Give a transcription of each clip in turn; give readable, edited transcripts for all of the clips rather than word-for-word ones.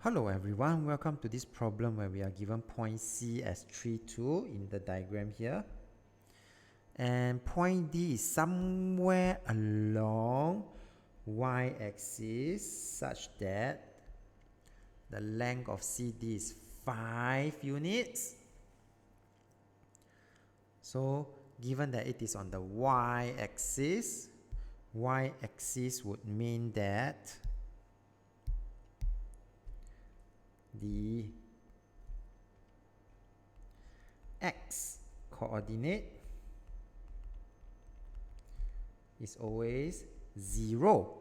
Hello everyone, welcome to this problem where we are given point C as 3, 2 in the diagram here. And point D is somewhere along y-axis such that the length of CD is 5 units. So given that it is on the y-axis would mean that the x coordinate is always 0.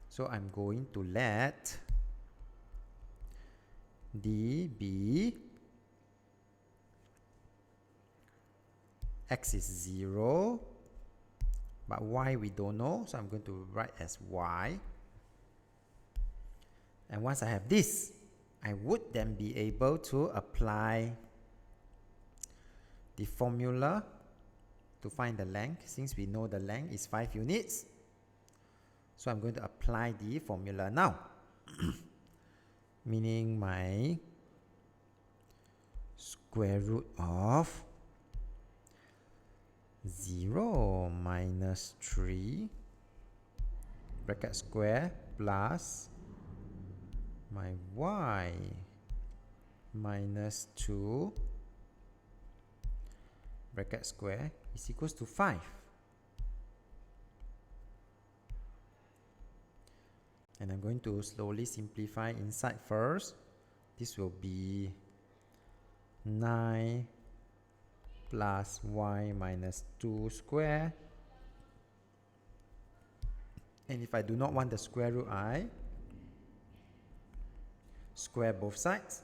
So I'm going to let D be x is 0, but y we don't know, so I'm going to write as y. And once I have this, I would then be able to apply the formula to find the length, since we know the length is 5 units. So I'm going to apply the formula now. Meaning my square root of 0 minus 3 bracket square plus my y minus 2 bracket square is equals to 5. And I'm going to slowly simplify inside first. This will be 9 plus y minus 2 square. And if I do not want the square root, I square both sides.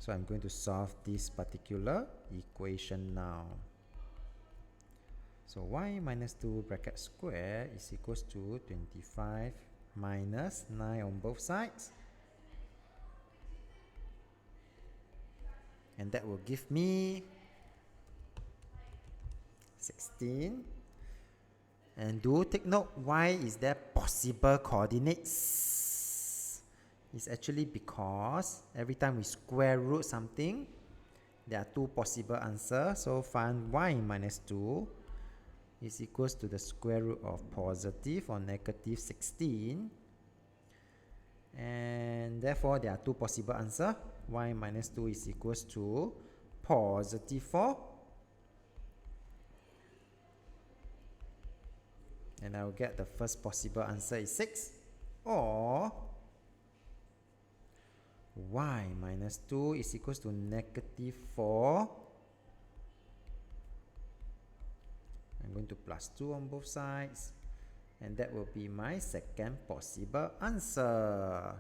So I'm going to solve this particular equation now. So y minus 2 bracket square is equals to 25 minus 9 on both sides. And that will give me 16. And do take note, why is there possible coordinates? It's actually because every time we square root something, there are two possible answers. So find y minus 2 is equals to the square root of positive or negative 16. And therefore, there are two possible answers. Y minus 2 is equals to positive 4. And I will get the first possible answer is 6. Or y minus 2 is equals to negative 4. I'm going to plus 2 on both sides. And that will be my second possible answer.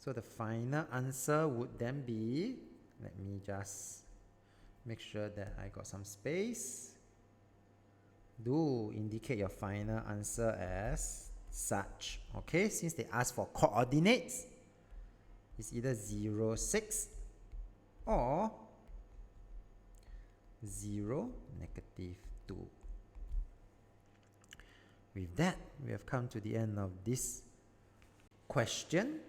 So the final answer would then be, let me just make sure that I got some space. Do indicate your final answer as such. Okay, since they ask for coordinates, it's either 0, 6 or 0, negative 2. With that, we have come to the end of this question.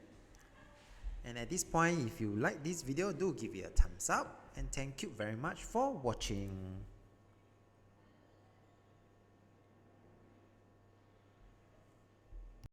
And at this point, if you like this video, do give it a thumbs up. And thank you very much for watching.